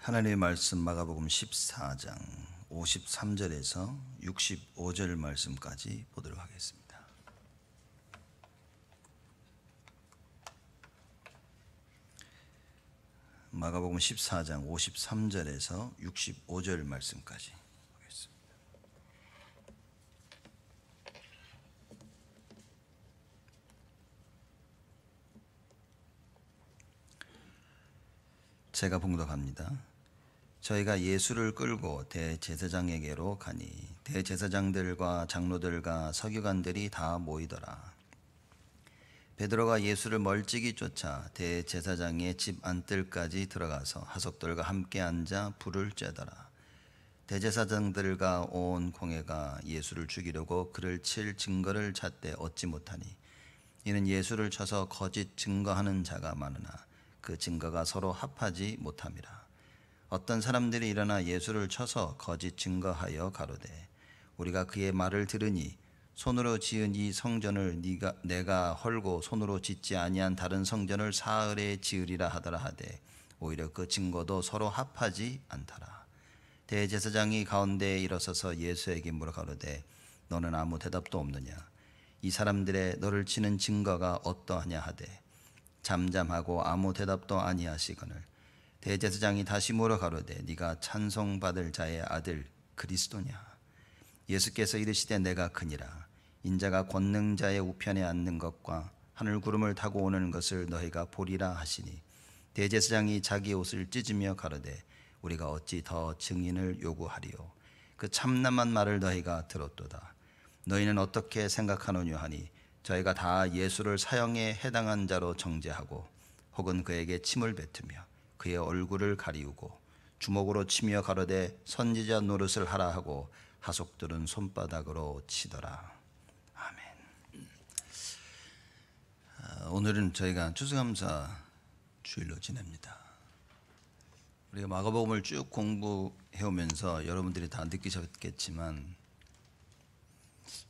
하나님의 말씀 마가복음 14장 53절에서 65절 말씀까지 보도록 하겠습니다. 마가복음 14장 53절에서 65절 말씀까지 보겠습니다. 제가 봉독합니다. 저희가 예수를 끌고 대제사장에게로 가니 대제사장들과 장로들과 서기관들이 다 모이더라. 베드로가 예수를 멀찍이 쫓아 대제사장의 집 안뜰까지 들어가서 하석들과 함께 앉아 불을 쬐더라. 대제사장들과 온 공회가 예수를 죽이려고 그를 칠 증거를 찾되 얻지 못하니 이는 예수를 쳐서 거짓 증거하는 자가 많으나 그 증거가 서로 합하지 못함이라. 어떤 사람들이 일어나 예수를 쳐서 거짓 증거하여 가로되 우리가 그의 말을 들으니 손으로 지은 이 성전을 내가 헐고 손으로 짓지 아니한 다른 성전을 사흘에 지으리라 하더라 하되 오히려 그 증거도 서로 합하지 않더라. 대제사장이 가운데에 일어서서 예수에게 물어 가로되 너는 아무 대답도 없느냐? 이 사람들의 너를 치는 증거가 어떠하냐 하되 잠잠하고 아무 대답도 아니하시거늘 대제사장이 다시 물어 가로되 네가 찬송받을 자의 아들 그리스도냐? 예수께서 이르시되 내가 그니라. 인자가 권능자의 우편에 앉는 것과 하늘 구름을 타고 오는 것을 너희가 보리라 하시니 대제사장이 자기 옷을 찢으며 가로되 우리가 어찌 더 증인을 요구하리요? 그 참남한 말을 너희가 들었도다. 너희는 어떻게 생각하노냐 하니 저희가 다 예수를 사형에 해당한 자로 정죄하고 혹은 그에게 침을 뱉으며 그의 얼굴을 가리우고 주먹으로 치며 가로되 선지자 노릇을 하라 하고 하속들은 손바닥으로 치더라. 아멘. 오늘은 저희가 추수감사 주일로 지냅니다. 우리가 마가복음을 쭉 공부해 오면서 여러분들이 다 느끼셨겠지만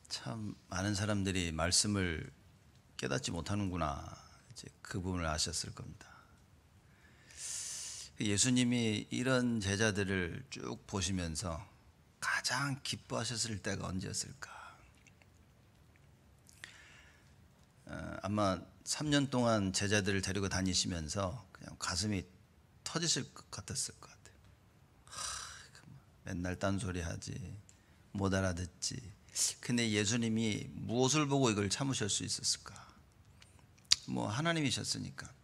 참 많은 사람들이 말씀을 깨닫지 못하는구나, 이제 그 부분을 아셨을 겁니다. 예수님이 이런 제자들을 쭉 보시면서 가장 기뻐하셨을 때가 언제였을까? 아마 3년 동안 제자들을 데리고 다니시면서 그냥 가슴이 터지실 것 같았을 것 같아요. 맨날 딴소리 하지, 못 알아듣지. 근데 예수님이 무엇을 보고 이걸 참으실 수 있었을까? 뭐 하나님이셨으니까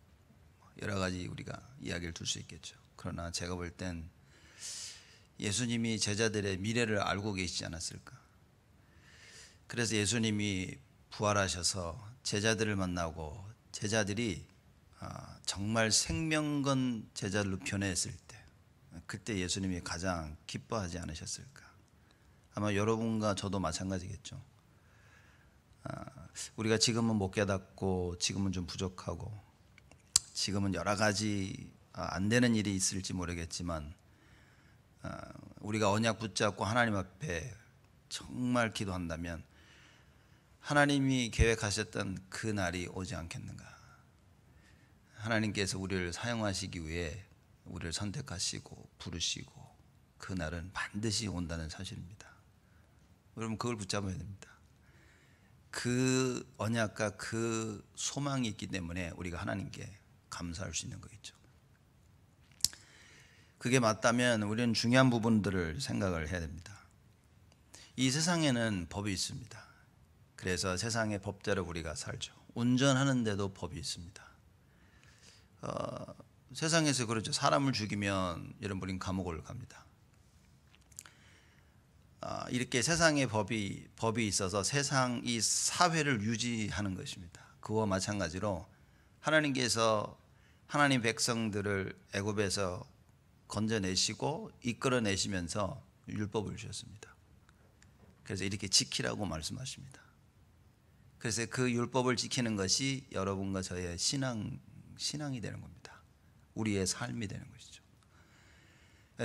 여러 가지 우리가 이야기를 둘 수 있겠죠. 그러나 제가 볼 땐 예수님이 제자들의 미래를 알고 계시지 않았을까? 그래서 예수님이 부활하셔서 제자들을 만나고 제자들이 정말 생명건 제자들로 변했을 때, 그때 예수님이 가장 기뻐하지 않으셨을까? 아마 여러분과 저도 마찬가지겠죠. 우리가 지금은 못 깨닫고 지금은 좀 부족하고 지금은 여러 가지 안 되는 일이 있을지 모르겠지만 우리가 언약 붙잡고 하나님 앞에 정말 기도한다면 하나님이 계획하셨던 그 날이 오지 않겠는가? 하나님께서 우리를 사용하시기 위해 우리를 선택하시고 부르시고 그 날은 반드시 온다는 사실입니다. 여러분 그걸 붙잡아야 됩니다. 그 언약과 그 소망이 있기 때문에 우리가 하나님께 감사할 수 있는 거겠죠. 그게 맞다면 우리는 중요한 부분들을 생각을 해야 됩니다. 이 세상에는 법이 있습니다. 그래서 세상의 법대로 우리가 살죠. 운전하는데도 법이 있습니다. 세상에서 그렇죠. 사람을 죽이면 여러분 감옥을 갑니다. 이렇게 세상의 법이 있어서 이 사회를 유지하는 것입니다. 그와 마찬가지로 하나님께서 하나님 백성들을 애굽에서 건져내시고 이끌어내시면서 율법을 주셨습니다. 그래서 이렇게 지키라고 말씀하십니다. 그래서 그 율법을 지키는 것이 여러분과 저의 신앙이 되는 겁니다. 우리의 삶이 되는 것이죠.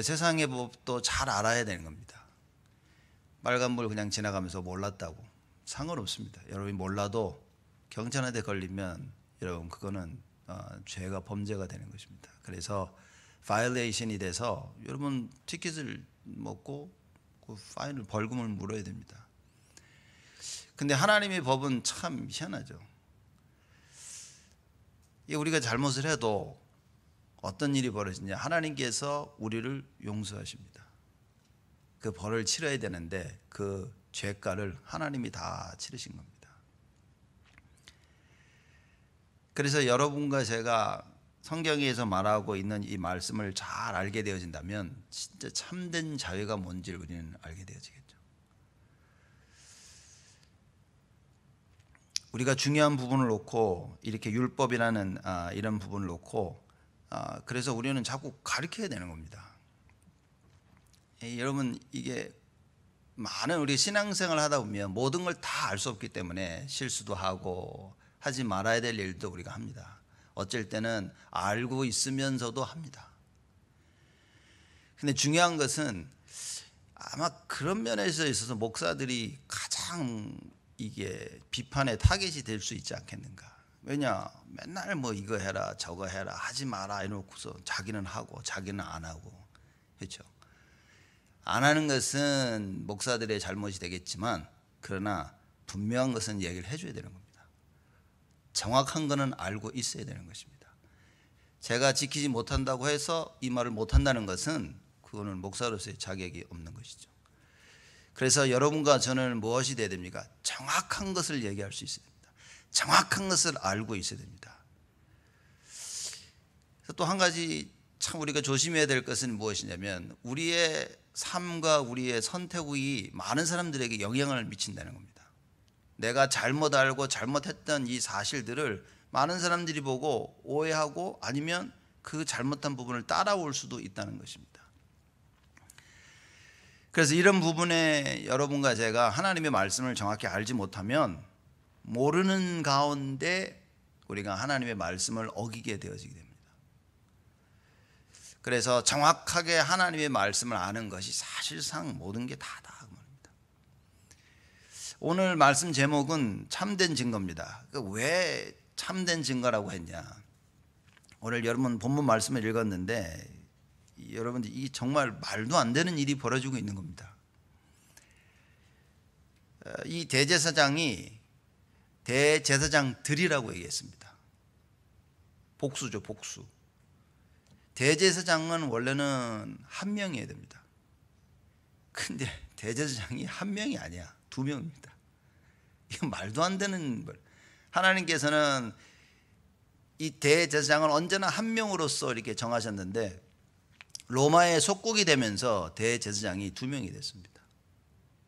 세상의 법도 잘 알아야 되는 겁니다. 빨간불 그냥 지나가면서 몰랐다고 상관없습니다. 여러분이 몰라도 경찰한테 걸리면 여러분 그거는 죄가 범죄가 되는 것입니다. 그래서 바이올레이션이 돼서 여러분 티켓을 먹고 그 파인을 벌금을 물어야 됩니다. 근데 하나님의 법은 참 희한하죠. 우리가 잘못을 해도 어떤 일이 벌어지냐, 하나님께서 우리를 용서하십니다. 그 벌을 치러야 되는데 그 죄가를 하나님이 다 치르신 겁니다. 그래서 여러분과 제가 성경에서 말하고 있는 이 말씀을 잘 알게 되어진다면 진짜 참된 자유가 뭔지를 우리는 알게 되어지겠죠. 우리가 중요한 부분을 놓고 이렇게 율법이라는 이런 부분을 놓고 그래서 우리는 자꾸 가르쳐야 되는 겁니다. 여러분, 이게 많은 우리 신앙생활을 하다 보면 모든 걸 다 알 수 없기 때문에 실수도 하고 하지 말아야 될 일도 우리가 합니다. 어쩔 때는 알고 있으면서도 합니다. 근데 중요한 것은 아마 그런 면에서 있어서 목사들이 가장 이게 비판의 타겟이 될 수 있지 않겠는가. 왜냐, 맨날 뭐 이거 해라 저거 해라 하지 마라 이러고서 자기는 하고 자기는 안 하고, 그렇죠? 안 하는 것은 목사들의 잘못이 되겠지만 그러나 분명한 것은 얘기를 해줘야 되는 겁니다. 정확한 거는 알고 있어야 되는 것입니다. 제가 지키지 못한다고 해서 이 말을 못한다는 것은 그거는 목사로서의 자격이 없는 것이죠. 그래서 여러분과 저는 무엇이 돼야 됩니까? 정확한 것을 얘기할 수 있어야 됩니다. 정확한 것을 알고 있어야 됩니다. 그래서 또 한 가지 참 우리가 조심해야 될 것은 무엇이냐면 우리의 삶과 우리의 선택이 많은 사람들에게 영향을 미친다는 겁니다. 내가 잘못 알고 잘못했던 이 사실들을 많은 사람들이 보고 오해하고 아니면 그 잘못한 부분을 따라올 수도 있다는 것입니다. 그래서 이런 부분에 여러분과 제가 하나님의 말씀을 정확히 알지 못하면 모르는 가운데 우리가 하나님의 말씀을 어기게 되어지게 됩니다. 그래서 정확하게 하나님의 말씀을 아는 것이 사실상 모든 게 다다 그 말입니다. 오늘 말씀 제목은 참된 증거입니다. 왜 참된 증거라고 했냐? 오늘 여러분 본문 말씀을 읽었는데 여러분들 이 정말 말도 안 되는 일이 벌어지고 있는 겁니다. 이 대제사장이 대제사장들이라고 얘기했습니다. 복수죠, 복수. 대제사장은 원래는 한 명이어야 됩니다. 근데 대제사장이 한 명이 아니야, 두 명입니다. 이건 말도 안 되는 말. 하나님께서는 이 대제사장을 언제나 한 명으로서 이렇게 정하셨는데 로마의 속국이 되면서 대제사장이 두 명이 됐습니다.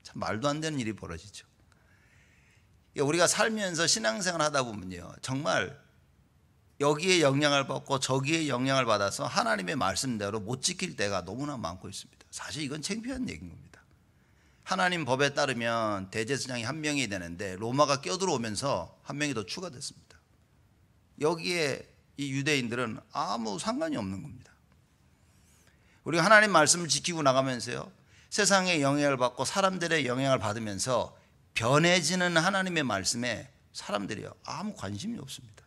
참 말도 안 되는 일이 벌어지죠. 우리가 살면서 신앙생활 하다 보면요, 정말 여기에 영향을 받고 저기에 영향을 받아서 하나님의 말씀대로 못 지킬 때가 너무나 많고 있습니다. 사실 이건 창피한 얘기인 겁니다. 하나님 법에 따르면 대제사장이 한 명이 되는데 로마가 껴들어오면서 한 명이 더 추가됐습니다. 여기에 이 유대인들은 아무 상관이 없는 겁니다. 우리가 하나님 말씀을 지키고 나가면서요, 세상의 영향을 받고 사람들의 영향을 받으면서 변해지는 하나님의 말씀에 사람들이요 아무 관심이 없습니다.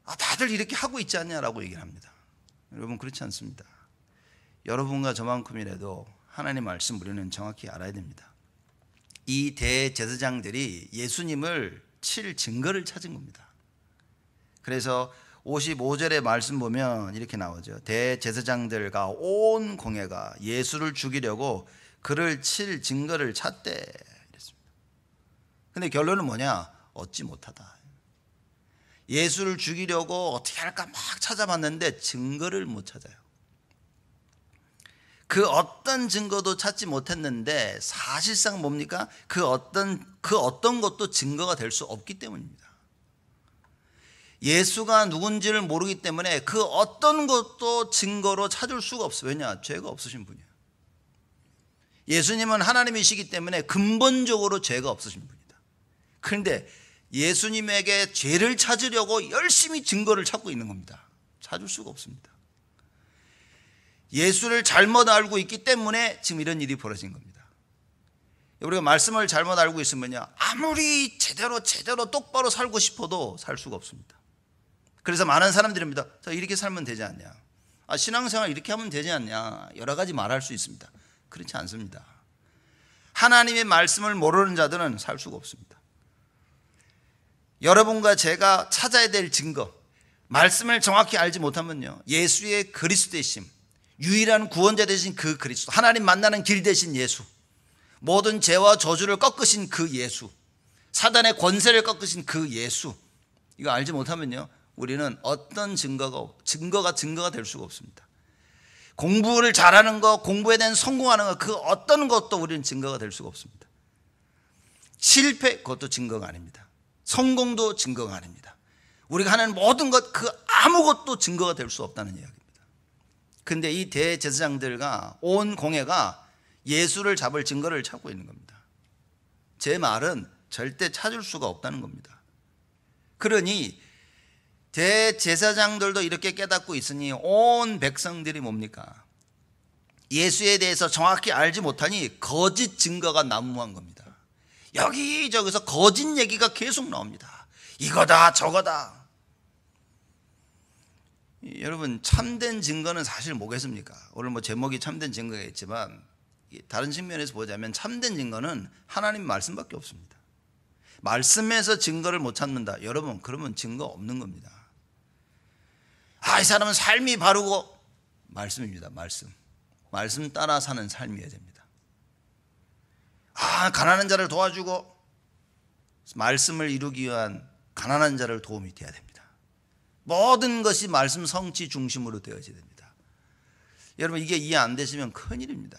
다들 이렇게 하고 있지 않냐라고 얘기를 합니다. 여러분, 그렇지 않습니다. 여러분과 저만큼이라도 하나님 말씀 우리는 정확히 알아야 됩니다. 이 대제사장들이 예수님을 칠 증거를 찾은 겁니다. 그래서 55절의 말씀 보면 이렇게 나오죠. 대제사장들과 온 공회가 예수를 죽이려고 그를 칠 증거를 찾대 이랬습니다. 근데 결론은 뭐냐? 얻지 못하다. 예수를 죽이려고 어떻게 할까 막 찾아봤는데 증거를 못 찾아요. 그 어떤 증거도 찾지 못했는데 사실상 뭡니까? 그 어떤 것도 증거가 될 수 없기 때문입니다. 예수가 누군지를 모르기 때문에 그 어떤 것도 증거로 찾을 수가 없어요. 왜냐? 죄가 없으신 분이에요. 예수님은 하나님이시기 때문에 근본적으로 죄가 없으신 분이다. 그런데 예수님에게 죄를 찾으려고 열심히 증거를 찾고 있는 겁니다. 찾을 수가 없습니다. 예수를 잘못 알고 있기 때문에 지금 이런 일이 벌어진 겁니다. 우리가 말씀을 잘못 알고 있으면요, 아무리 제대로 똑바로 살고 싶어도 살 수가 없습니다. 그래서 많은 사람들입니다. 자, 이렇게 살면 되지 않냐, 신앙생활 이렇게 하면 되지 않냐, 여러 가지 말할 수 있습니다. 그렇지 않습니다. 하나님의 말씀을 모르는 자들은 살 수가 없습니다. 여러분과 제가 찾아야 될 증거, 말씀을 정확히 알지 못하면요, 예수의 그리스도이심, 유일한 구원자 되신 그 그리스도, 하나님 만나는 길 되신 예수, 모든 죄와 저주를 꺾으신 그 예수, 사단의 권세를 꺾으신 그 예수, 이거 알지 못하면요, 우리는 어떤 증거가 될 수가 없습니다. 공부를 잘하는 것, 공부에 대한 성공하는 것, 그 어떤 것도 우리는 증거가 될 수가 없습니다. 실패, 그것도 증거가 아닙니다. 성공도 증거가 아닙니다. 우리가 하는 모든 것, 그 아무것도 증거가 될 수 없다는 이야기입니다. 근데 이 대제사장들과 온 공회가 예수를 잡을 증거를 찾고 있는 겁니다. 제 말은 절대 찾을 수가 없다는 겁니다. 그러니 대제사장들도 이렇게 깨닫고 있으니 온 백성들이 뭡니까? 예수에 대해서 정확히 알지 못하니 거짓 증거가 난무한 겁니다. 여기저기서 거짓 얘기가 계속 나옵니다. 이거다 저거다. 여러분, 참된 증거는 사실 뭐겠습니까? 오늘 뭐 제목이 참된 증거가 있지만 다른 측면에서 보자면 참된 증거는 하나님 말씀밖에 없습니다. 말씀에서 증거를 못 찾는다, 여러분, 그러면 증거 없는 겁니다. 이 사람은 삶이 바르고, 말씀입니다. 말씀 따라 사는 삶이어야 됩니다. 가난한 자를 도와주고, 말씀을 이루기 위한 가난한 자를 도움이 돼야 됩니다. 모든 것이 말씀 성취 중심으로 되어져야 됩니다. 여러분, 이게 이해 안 되시면 큰일입니다.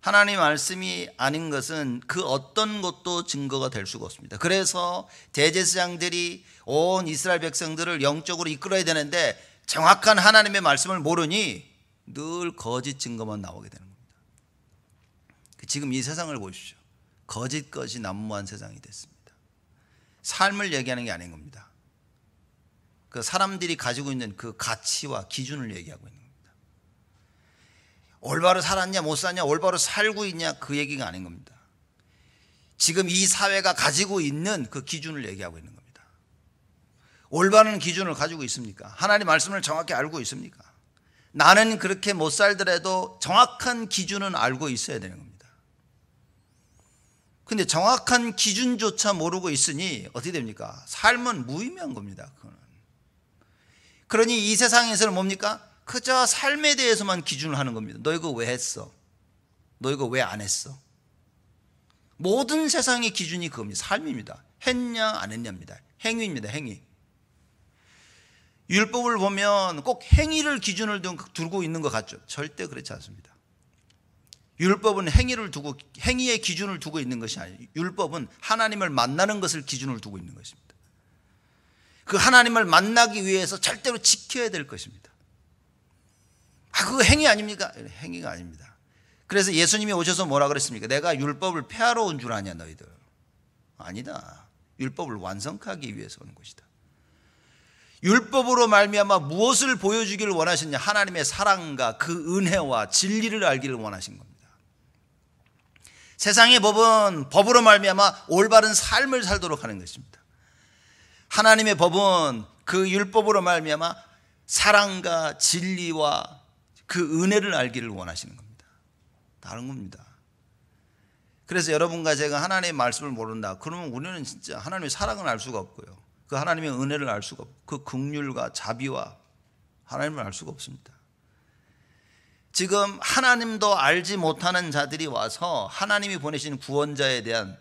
하나님 말씀이 아닌 것은 그 어떤 것도 증거가 될 수가 없습니다. 그래서 대제사장들이 온 이스라엘 백성들을 영적으로 이끌어야 되는데 정확한 하나님의 말씀을 모르니 늘 거짓 증거만 나오게 되는 겁니다. 지금 이 세상을 보십시오. 거짓 것이 난무한 세상이 됐습니다. 삶을 얘기하는 게 아닌 겁니다. 그 사람들이 가지고 있는 그 가치와 기준을 얘기하고 있는 겁니다. 올바로 살았냐 못 살았냐, 올바로 살고 있냐, 그 얘기가 아닌 겁니다. 지금 이 사회가 가지고 있는 그 기준을 얘기하고 있는 겁니다. 올바른 기준을 가지고 있습니까? 하나님 말씀을 정확히 알고 있습니까? 나는 그렇게 못 살더라도 정확한 기준은 알고 있어야 되는 겁니다. 근데 정확한 기준조차 모르고 있으니 어떻게 됩니까? 삶은 무의미한 겁니다. 그거는. 그러니 이 세상에서는 뭡니까? 그저 삶에 대해서만 기준을 하는 겁니다. 너 이거 왜 했어? 너 이거 왜 안 했어? 모든 세상의 기준이 그겁니다. 삶입니다. 했냐 안 했냐입니다. 행위입니다. 행위. 율법을 보면 꼭 행위를 기준을 두고 있는 것 같죠? 절대 그렇지 않습니다. 율법은 행위의 기준을 두고 있는 것이 아니에요. 율법은 하나님을 만나는 것을 기준으로 두고 있는 것입니다. 그 하나님을 만나기 위해서 절대로 지켜야 될 것입니다. 그거 행위 아닙니까? 행위가 아닙니다. 그래서 예수님이 오셔서 뭐라 그랬습니까? 내가 율법을 폐하러 온 줄 아냐 너희들. 아니다. 율법을 완성하기 위해서 온 것이다. 율법으로 말미암아 무엇을 보여주기를 원하셨냐? 하나님의 사랑과 그 은혜와 진리를 알기를 원하신 겁니다. 세상의 법은 법으로 말미암아 올바른 삶을 살도록 하는 것입니다. 하나님의 법은 그 율법으로 말미암아 사랑과 진리와 그 은혜를 알기를 원하시는 겁니다. 다른 겁니다. 그래서 여러분과 제가 하나님의 말씀을 모른다, 그러면 우리는 진짜 하나님의 사랑을 알 수가 없고요, 그 하나님의 은혜를 알 수가 없고, 그 긍휼과 자비와 하나님을 알 수가 없습니다. 지금 하나님도 알지 못하는 자들이 와서 하나님이 보내신 구원자에 대한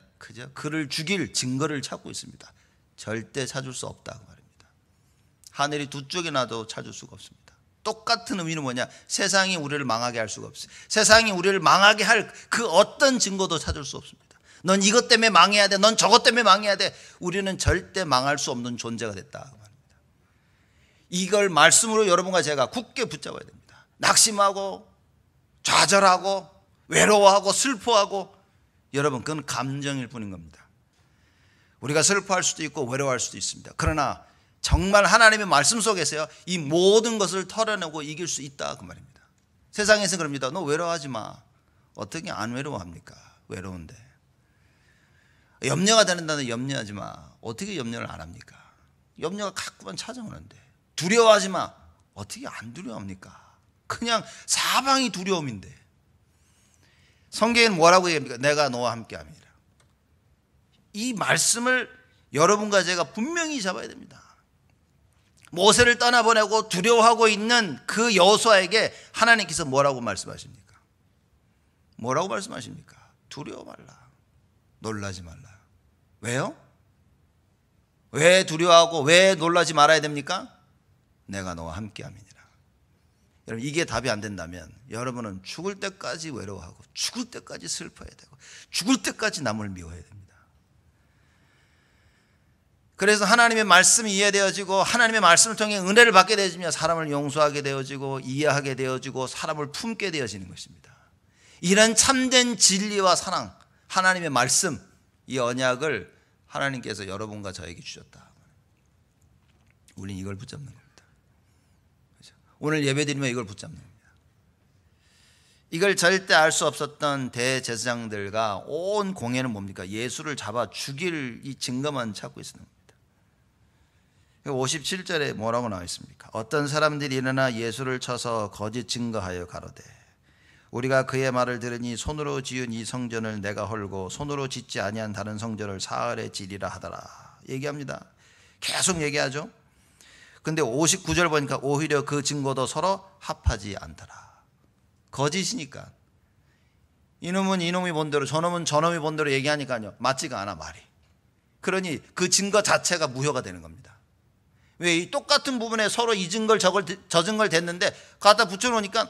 그를 죽일 증거를 찾고 있습니다. 절대 찾을 수 없다고 말입니다. 하늘이 두 쪽에 나도 찾을 수가 없습니다. 똑같은 의미는 뭐냐? 세상이 우리를 망하게 할 수가 없어요. 세상이 우리를 망하게 할 그 어떤 증거도 찾을 수 없습니다. 넌 이것 때문에 망해야 돼, 넌 저것 때문에 망해야 돼. 우리는 절대 망할 수 없는 존재가 됐다 말입니다. 이걸 말씀으로 여러분과 제가 굳게 붙잡아야 됩니다. 낙심하고 좌절하고 외로워하고 슬퍼하고, 여러분, 그건 감정일 뿐인 겁니다. 우리가 슬퍼할 수도 있고 외로워할 수도 있습니다. 그러나 정말 하나님의 말씀 속에서요, 이 모든 것을 털어내고 이길 수 있다 그 말입니다. 세상에서 그럽니다. 너 외로워하지 마. 어떻게 안 외로워합니까? 외로운데. 염려가 되는다는데 염려하지 마. 어떻게 염려를 안 합니까? 염려가 가끔은 찾아오는데 두려워하지 마. 어떻게 안 두려워합니까? 그냥 사방이 두려움인데. 성경에는 뭐라고 얘기합니까? 내가 너와 함께함이라. 이 말씀을 여러분과 제가 분명히 잡아야 됩니다. 모세를 떠나보내고 두려워하고 있는 그 여호수아에게 하나님께서 뭐라고 말씀하십니까? 뭐라고 말씀하십니까? 두려워 말라. 놀라지 말라. 왜요? 왜 두려워하고 왜 놀라지 말아야 됩니까? 내가 너와 함께함이니라. 여러분, 이게 답이 안 된다면 여러분은 죽을 때까지 외로워하고 죽을 때까지 슬퍼해야 되고 죽을 때까지 남을 미워해야 됩니다. 그래서 하나님의 말씀이 이해되어지고 하나님의 말씀을 통해 은혜를 받게 되어지며 사람을 용서하게 되어지고 이해하게 되어지고 사람을 품게 되어지는 것입니다. 이런 참된 진리와 사랑, 하나님의 말씀, 이 언약을 하나님께서 여러분과 저에게 주셨다. 우리는 이걸 붙잡는 겁니다. 그렇죠? 오늘 예배드리면 이걸 붙잡는 겁니다. 이걸 절대 알 수 없었던 대제사장들과 온 공회는 뭡니까? 예수를 잡아 죽일 이 증거만 찾고 있었던 겁니다. 57절에 뭐라고 나와 있습니까? 어떤 사람들이 일어나 예수를 쳐서 거짓 증거하여 가로되 우리가 그의 말을 들으니 손으로 지은 이 성전을 내가 헐고 손으로 짓지 아니한 다른 성전을 사흘에 지리라 하더라 얘기합니다. 계속 얘기하죠. 근데 59절 보니까 오히려 그 증거도 서로 합하지 않더라. 거짓이니까. 이놈은 이놈이 본대로 저놈은 저놈이 본대로 얘기하니까요 맞지가 않아 말이. 그러니 그 증거 자체가 무효가 되는 겁니다. 왜? 이 똑같은 부분에 서로 이 증거를 저 증거를 댔는데 갖다 붙여놓으니까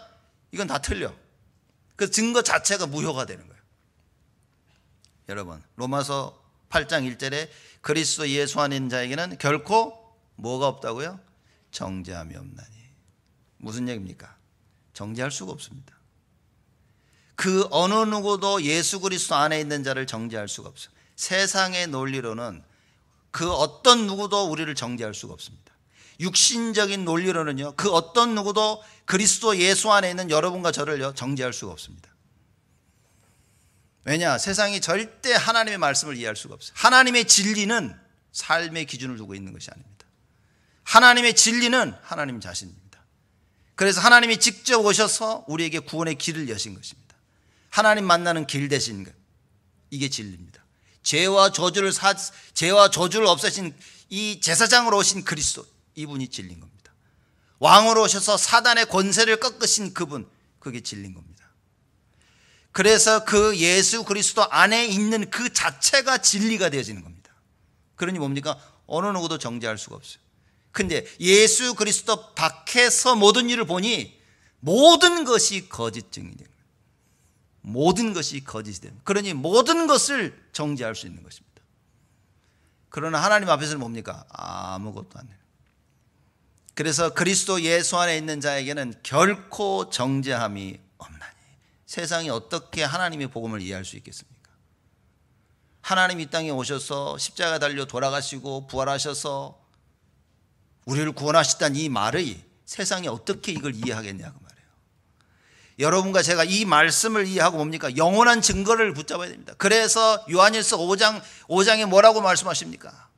이건 다 틀려. 그 증거 자체가 무효가 되는 거예요. 여러분, 로마서 8장 1절에 그리스도 예수 안에 있는 자에게는 결코 뭐가 없다고요? 정죄함이 없나니. 무슨 얘기입니까? 정죄할 수가 없습니다. 그 어느 누구도 예수 그리스도 안에 있는 자를 정죄할 수가 없어요. 세상의 논리로는 그 어떤 누구도 우리를 정죄할 수가 없습니다. 육신적인 논리로는요, 그 어떤 누구도 그리스도 예수 안에 있는 여러분과 저를요 정죄할 수가 없습니다. 왜냐? 세상이 절대 하나님의 말씀을 이해할 수가 없어요. 하나님의 진리는 삶의 기준을 두고 있는 것이 아닙니다. 하나님의 진리는 하나님 자신입니다. 그래서 하나님이 직접 오셔서 우리에게 구원의 길을 여신 것입니다. 하나님 만나는 길 되신 것, 이게 진리입니다. 죄와 저주를 없애신 이 제사장으로 오신 그리스도, 이분이 진리인 겁니다. 왕으로 오셔서 사단의 권세를 꺾으신 그분, 그게 진리인 겁니다. 그래서 그 예수 그리스도 안에 있는 그 자체가 진리가 되어지는 겁니다. 그러니 뭡니까? 어느 누구도 정죄할 수가 없어요. 근데 예수 그리스도 밖에서 모든 일을 보니 모든 것이 거짓 증인이에요. 모든 것이 거짓이 됩니다. 그러니 모든 것을 정죄할 수 있는 것입니다. 그러나 하나님 앞에서는 뭡니까? 아무것도 안 해요. 그래서 그리스도 예수 안에 있는 자에게는 결코 정죄함이 없나니. 세상이 어떻게 하나님의 복음을 이해할 수 있겠습니까? 하나님 이 땅에 오셔서 십자가 달려 돌아가시고 부활하셔서 우리를 구원하셨다는 이 말의 세상이 어떻게 이걸 이해하겠냐고 말이에요. 여러분과 제가 이 말씀을 이해하고 뭡니까? 영원한 증거를 붙잡아야 됩니다. 그래서 요한일서 5장에 뭐라고 말씀하십니까?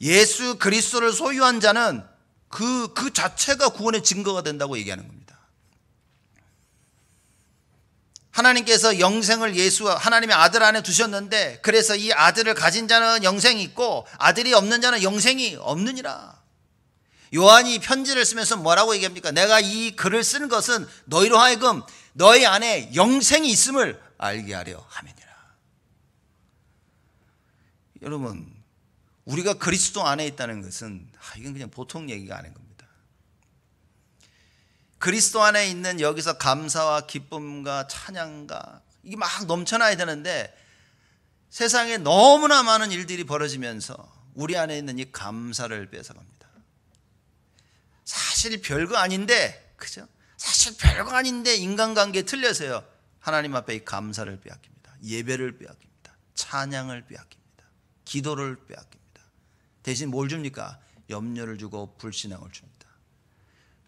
예수 그리스도를 소유한 자는 그 자체가 구원의 증거가 된다고 얘기하는 겁니다. 하나님께서 영생을 하나님의 아들 안에 두셨는데, 그래서 이 아들을 가진 자는 영생이 있고 아들이 없는 자는 영생이 없느니라. 요한이 편지를 쓰면서 뭐라고 얘기합니까? 내가 이 글을 쓴 것은 너희로 하여금 너희 안에 영생이 있음을 알게 하려 함이니라. 여러분, 우리가 그리스도 안에 있다는 것은 이건 그냥 보통 얘기가 아닌 겁니다. 그리스도 안에 있는 여기서 감사와 기쁨과 찬양과 이게 막 넘쳐나야 되는데 세상에 너무나 많은 일들이 벌어지면서 우리 안에 있는 이 감사를 뺏어갑니다. 사실 별거 아닌데, 그죠? 사실 별거 아닌데 인간관계에 틀려서요 하나님 앞에 이 감사를 빼앗깁니다. 예배를 빼앗깁니다. 찬양을 빼앗깁니다. 기도를 빼앗깁니다. 대신 뭘 줍니까? 염려를 주고 불신앙을 줍니다.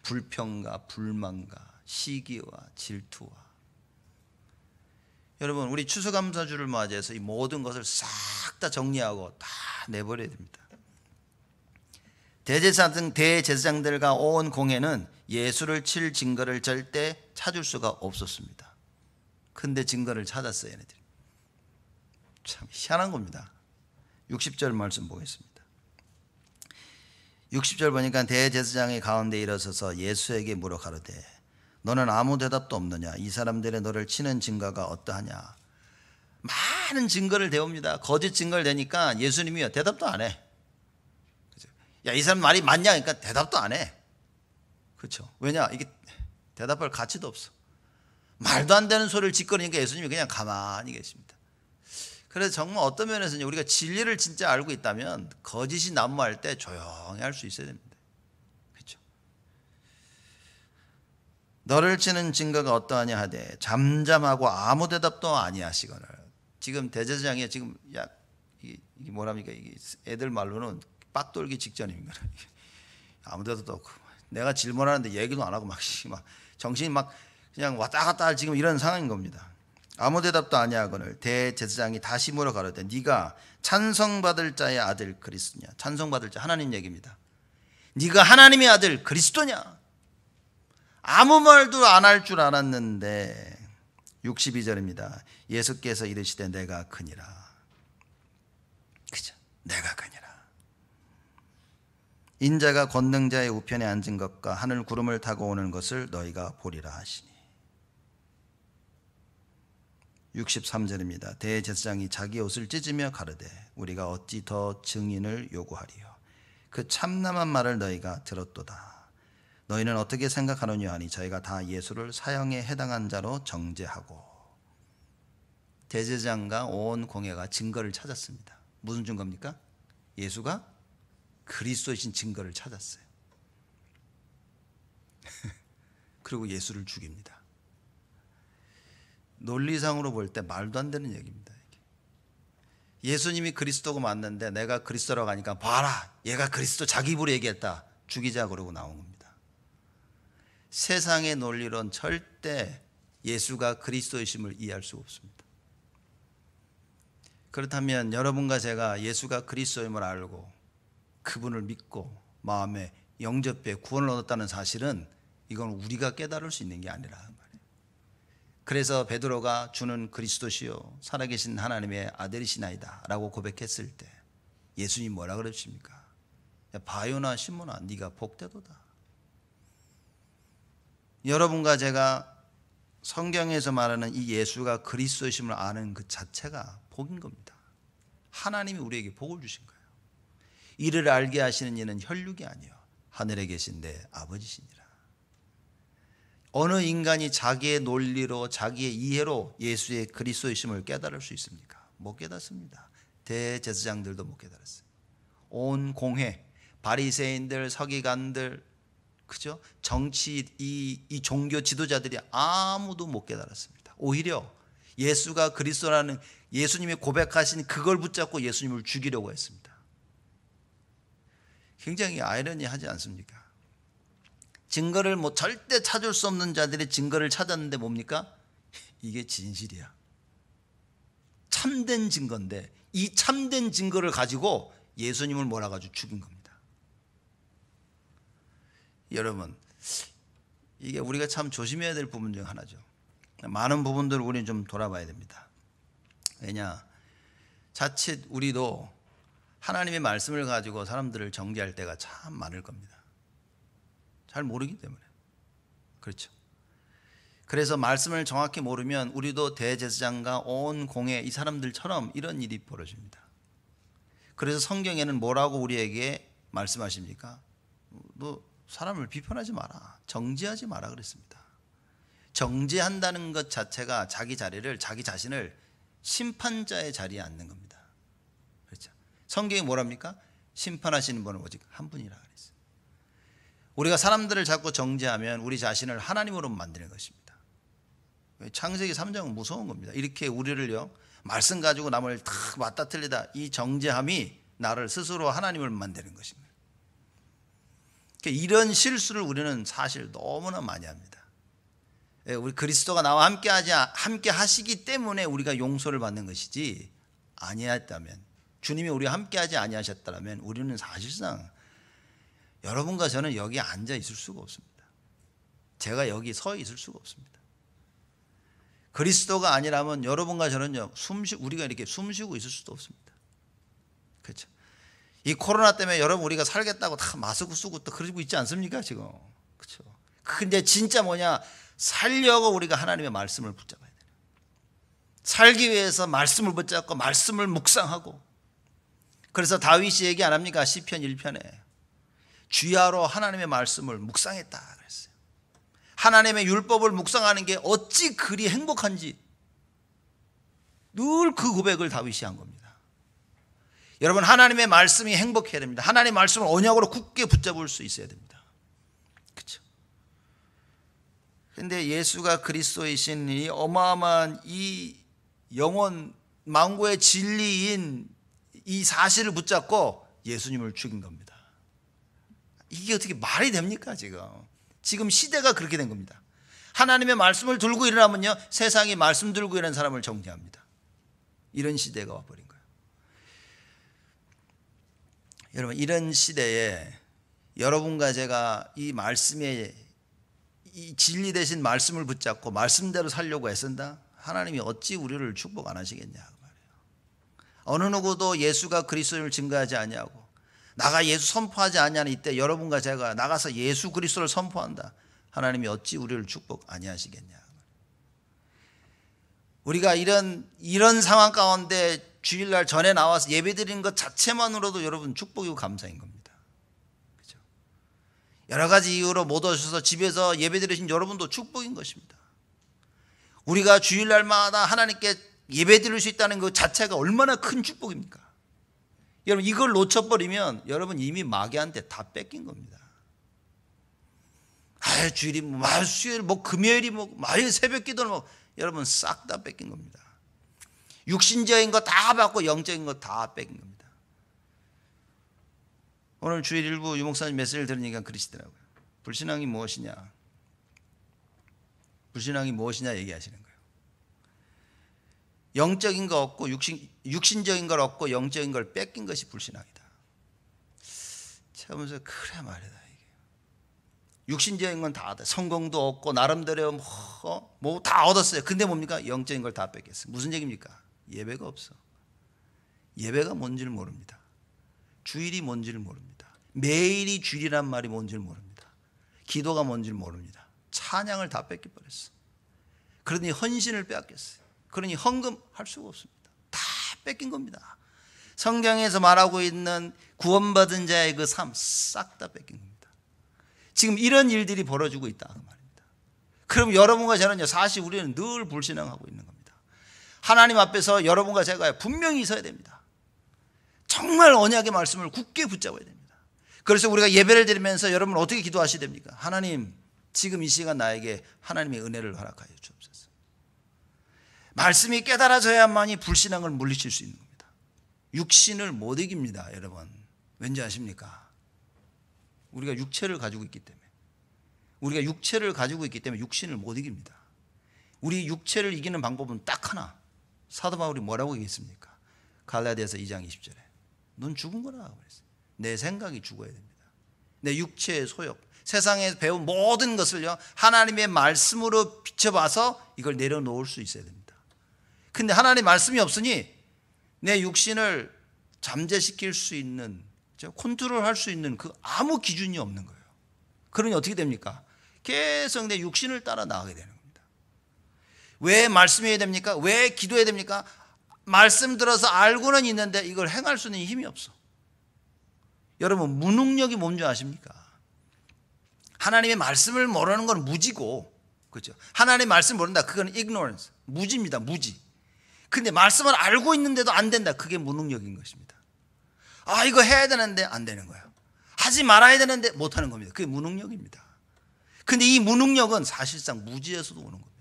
불평과 불만과 시기와 질투와. 여러분, 우리 추수감사주를 맞이해서 이 모든 것을 싹 다 정리하고 다 내버려야 됩니다. 대제사장들과 온 공회는 예수를 칠 증거를 절대 찾을 수가 없었습니다. 근데 증거를 찾았어요. 얘네들이. 참 희한한 겁니다. 60절 말씀 보겠습니다. 60절 보니까 대제사장이 가운데 일어서서 예수에게 물어 가로되 너는 아무 대답도 없느냐? 이 사람들의 너를 치는 증거가 어떠하냐? 많은 증거를 대옵니다. 거짓 증거를 대니까 예수님이요 대답도 안 해. 야, 이 사람 말이 맞냐? 그러니까 대답도 안 해. 그렇죠? 왜냐? 이게 대답할 가치도 없어. 말도 안 되는 소리를 짓거리니까 예수님이 그냥 가만히 계십니다. 그래서 정말 어떤 면에서는 우리가 진리를 진짜 알고 있다면 거짓이 난무할 때 조용히 할 수 있어야 됩니다. 그렇죠? 너를 치는 증거가 어떠하냐 하되 잠잠하고 아무 대답도 아니하시거늘. 지금 대제사장이 지금 이게 뭐랍니까? 이게 애들 말로는 빡 돌기 직전입니다. 아무 대답도 없고 내가 질문하는데 얘기도 안 하고 막 정신이 막 그냥 왔다 갔다 할 지금 이런 상황인 겁니다. 아무 대답도 아니하거늘 대제사장이 다시 물어 가로되 네가 찬송받을 자의 아들 그리스도냐? 찬송받을 자 하나님 얘기입니다. 네가 하나님의 아들 그리스도냐? 아무 말도 안 할 줄 알았는데 62절입니다. 예수께서 이르시되 내가 그니라. 그죠? 내가 그니라. 인자가 권능자의 우편에 앉은 것과 하늘 구름을 타고 오는 것을 너희가 보리라 하시니. 63절입니다. 대제사장이 자기 옷을 찢으며 가르되 우리가 어찌 더 증인을 요구하리요? 그 참남한 말을 너희가 들었도다. 너희는 어떻게 생각하느냐 하니 저희가 다 예수를 사형에 해당한 자로 정죄하고. 대제사장과 온 공회가 증거를 찾았습니다. 무슨 증거입니까? 예수가 그리스도이신 증거를 찾았어요. 그리고 예수를 죽입니다. 논리상으로 볼 때 말도 안 되는 얘기입니다. 예수님이 그리스도가 맞는데 내가 그리스도라고 하니까 봐라 얘가 그리스도 자기 입으로 얘기했다. 죽이자 그러고 나온 겁니다. 세상의 논리론 절대 예수가 그리스도이심을 이해할 수 없습니다. 그렇다면 여러분과 제가 예수가 그리스도임을 알고 그분을 믿고 마음에 영접해 구원을 얻었다는 사실은 이건 우리가 깨달을 수 있는 게 아니라 말이에요. 그래서 베드로가 주는 그리스도시요 살아계신 하나님의 아들이시나이다 라고 고백했을 때 예수님 뭐라 그러십니까? 야, 바요나 시몬아 네가 복되도다. 여러분과 제가 성경에서 말하는 이 예수가 그리스도이심을 아는 그 자체가 복인 겁니다. 하나님이 우리에게 복을 주신 거예요. 이를 알게 하시는 이는 혈육이 아니요 하늘에 계신 내 아버지시니라. 어느 인간이 자기의 논리로 자기의 이해로 예수의 그리스도이심을 깨달을 수 있습니까? 못 깨닫습니다. 대제사장들도 못 깨달았어요. 온 공회, 바리새인들, 서기관들, 그죠? 정치 이 종교 지도자들이 아무도 못 깨달았습니다. 오히려 예수가 그리스도라는 예수님이 고백하신 그걸 붙잡고 예수님을 죽이려고 했습니다. 굉장히 아이러니하지 않습니까? 증거를 절대 찾을 수 없는 자들이 증거를 찾았는데 뭡니까? 이게 진실이야. 참된 증거인데 이 참된 증거를 가지고 예수님을 몰아가지고 죽인 겁니다. 여러분, 이게 우리가 참 조심해야 될 부분 중 하나죠. 많은 부분들을 우리는 좀 돌아봐야 됩니다. 왜냐? 자칫 우리도 하나님의 말씀을 가지고 사람들을 정죄할 때가 참 많을 겁니다. 잘 모르기 때문에. 그렇죠. 그래서 말씀을 정확히 모르면 우리도 대제사장과 온 공회 이 사람들처럼 이런 일이 벌어집니다. 그래서 성경에는 뭐라고 우리에게 말씀하십니까? 너 사람을 비판하지 마라. 정죄하지 마라 그랬습니다. 정죄한다는 것 자체가 자기 자신을 심판자의 자리에 앉는 겁니다. 그렇죠. 성경이 뭐랍니까? 심판하시는 분은 오직 한 분이라 그랬어요. 우리가 사람들을 자꾸 정죄하면 우리 자신을 하나님으로 만드는 것입니다. 창세기 3장은 무서운 겁니다. 이렇게 우리를요 말씀 가지고 남을 다 맞다 틀리다 이 정죄함이 나를 스스로 하나님을 만드는 것입니다. 이런 실수를 우리는 사실 너무나 많이 합니다. 우리 그리스도가 나와 함께 하시기 때문에 우리가 용서를 받는 것이지 아니했다면 주님이 우리와 함께하지 아니하셨다면 우리는 사실상 여러분과 저는 여기 앉아 있을 수가 없습니다. 제가 여기 서 있을 수가 없습니다. 그리스도가 아니라면 여러분과 저는요, 우리가 이렇게 숨 쉬고 있을 수도 없습니다. 그렇죠? 이 코로나 때문에 여러분 우리가 살겠다고 다 마스크 쓰고 또 그러고 있지 않습니까 지금? 그렇죠? 근데 진짜 뭐냐, 살려고 우리가 하나님의 말씀을 붙잡아야 돼요. 살기 위해서 말씀을 붙잡고 말씀을 묵상하고. 그래서 다윗이 얘기 안 합니까? 시편 1편에 주야로 하나님의 말씀을 묵상했다 그랬어요. 하나님의 율법을 묵상하는 게 어찌 그리 행복한지 늘 그 고백을 다윗이 한 겁니다. 여러분, 하나님의 말씀이 행복해야 됩니다. 하나님의 말씀을 언약으로 굳게 붙잡을 수 있어야 됩니다. 그렇죠? 그런데 예수가 그리스도이신 이 어마어마한 이 영원 만고의 진리인 이 사실을 붙잡고 예수님을 죽인 겁니다. 이게 어떻게 말이 됩니까? 지금 시대가 그렇게 된 겁니다. 하나님의 말씀을 들고 일어나면요, 세상이 말씀 들고 일어나는 사람을 정죄합니다. 이런 시대가 와버린 거예요. 여러분, 이런 시대에 여러분과 제가 이 말씀에, 이 진리 대신 말씀을 붙잡고 말씀대로 살려고 애쓴다? 하나님이 어찌 우리를 축복 안 하시겠냐 그 말이에요. 어느 누구도 예수가 그리스도를 증거하지 아니하고 나가 예수 선포하지 않냐는 이때 여러분과 제가 나가서 예수 그리스도를 선포한다. 하나님이 어찌 우리를 축복 아니하시겠냐. 우리가 이런 상황 가운데 주일날 전에 나와서 예배드리는 것 자체만으로도 여러분 축복이고 감사인 겁니다. 그렇죠? 여러 가지 이유로 못 오셔서 집에서 예배드리신 여러분도 축복인 것입니다. 우리가 주일날마다 하나님께 예배드릴 수 있다는 것 자체가 얼마나 큰 축복입니까? 여러분, 이걸 놓쳐버리면 여러분 이미 마귀한테 다 뺏긴 겁니다. 주일이 수요일 금요일이 새벽 기도는 여러분 싹 다 뺏긴 겁니다. 육신적인 거 다 받고 영적인 거 다 뺏긴 겁니다. 오늘 주일 일부 유목사님 메시지를 들으니까 그러시더라고요. 불신앙이 무엇이냐? 불신앙이 무엇이냐 얘기하시는 거예요. 영적인 거 얻고 육신적인 걸 얻고 영적인 걸 뺏긴 것이 불신앙이다. 제가 보면서 그래 말이다. 이게 육신적인 건 다 얻어, 성공도 얻고 나름대로 뭐 다 얻었어요. 근데 뭡니까? 영적인 걸 다 뺏겼어요. 무슨 얘기입니까? 예배가 없어. 예배가 뭔지를 모릅니다. 주일이 뭔지를 모릅니다. 매일이 주일이란 말이 뭔지를 모릅니다. 기도가 뭔지를 모릅니다. 찬양을 다 뺏겨버렸어. 그러니 헌신을 빼앗겼어요. 그러니 헌금할 수가 없습니다. 다 뺏긴 겁니다. 성경에서 말하고 있는 구원받은 자의 그 삶 싹 다 뺏긴 겁니다. 지금 이런 일들이 벌어지고 있다 그 말입니다. 그럼 여러분과 저는요, 사실 우리는 늘 불신앙하고 있는 겁니다. 하나님 앞에서 여러분과 제가 분명히 서야 됩니다. 정말 언약의 말씀을 굳게 붙잡아야 됩니다. 그래서 우리가 예배를 드리면서 여러분 어떻게 기도하셔야 됩니까? 하나님, 지금 이 시간 나에게 하나님의 은혜를 허락하여 주옵소서. 말씀이 깨달아져야만이 불신앙을 물리칠 수 있는 겁니다. 육신을 못 이깁니다, 여러분. 왠지 아십니까? 우리가 육체를 가지고 있기 때문에. 우리가 육체를 가지고 있기 때문에 육신을 못 이깁니다. 우리 육체를 이기는 방법은 딱 하나. 사도 바울이 뭐라고 얘기했습니까? 갈라디아서 2장 20절에 넌 죽은 거라 그랬어요. 내 생각이 죽어야 됩니다. 내 육체의 소욕, 세상에 배운 모든 것을요, 하나님의 말씀으로 비춰봐서 이걸 내려놓을 수 있어야 됩니다. 근데 하나님의 말씀이 없으니 내 육신을 잠재시킬 수 있는, 컨트롤할 수 있는 그 아무 기준이 없는 거예요. 그러니 어떻게 됩니까? 계속 내 육신을 따라 나가게 되는 겁니다. 왜 말씀해야 됩니까? 왜 기도해야 됩니까? 말씀 들어서 알고는 있는데 이걸 행할 수 있는 힘이 없어. 여러분, 무능력이 뭔지 아십니까? 하나님의 말씀을 모르는 건 무지고, 그렇죠? 하나님의 말씀 모른다, 그건 ignorance, 무지입니다. 무지. 근데 말씀을 알고 있는데도 안 된다, 그게 무능력인 것입니다. 이거 해야 되는데 안 되는 거예요. 하지 말아야 되는데 못 하는 겁니다. 그게 무능력입니다. 근데 이 무능력은 사실상 무지에서도 오는 겁니다.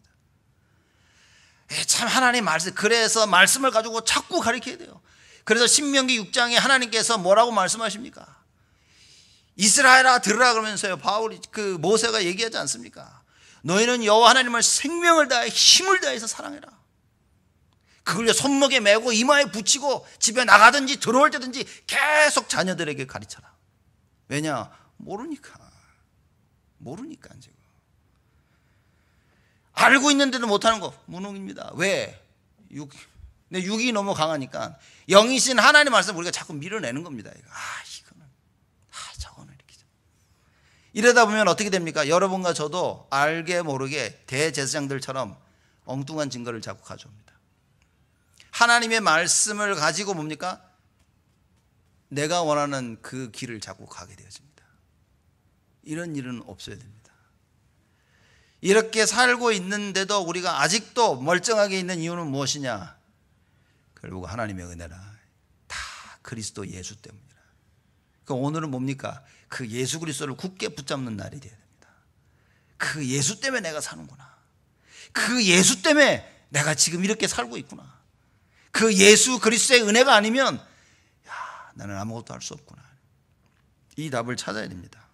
참 하나님 말씀, 그래서 말씀을 가지고 자꾸 가르쳐야 돼요. 그래서 신명기 6장에 하나님께서 뭐라고 말씀하십니까? 이스라엘아 들으라 그러면서요, 모세가 얘기하지 않습니까? 너희는 여호와 하나님을 생명을 다해 힘을 다해서 사랑해라. 그걸 손목에 메고 이마에 붙이고 집에 나가든지 들어올 때든지 계속 자녀들에게 가르쳐라. 왜냐? 모르니까 지금 알고 있는데도 못하는 거 무능입니다. 왜? 내 육이 너무 강하니까 영이신 하나님 말씀 우리가 자꾸 밀어내는 겁니다. 이거는 저거는 이렇게 이러다 보면 어떻게 됩니까? 여러분과 저도 알게 모르게 대제사장들처럼 엉뚱한 증거를 자꾸 가져옵니다. 하나님의 말씀을 가지고 뭡니까? 내가 원하는 그 길을 자꾸 가게 되어집니다. 이런 일은 없어야 됩니다. 이렇게 살고 있는데도 우리가 아직도 멀쩡하게 있는 이유는 무엇이냐? 결국 하나님의 은혜라. 다 그리스도 예수 때문이라. 그럼 오늘은 뭡니까? 그 예수 그리스도를 굳게 붙잡는 날이 되어야 됩니다. 그 예수 때문에 내가 사는구나. 그 예수 때문에 내가 지금 이렇게 살고 있구나. 그 예수 그리스도의 은혜가 아니면 나는 아무것도 할 수 없구나. 이 답을 찾아야 됩니다.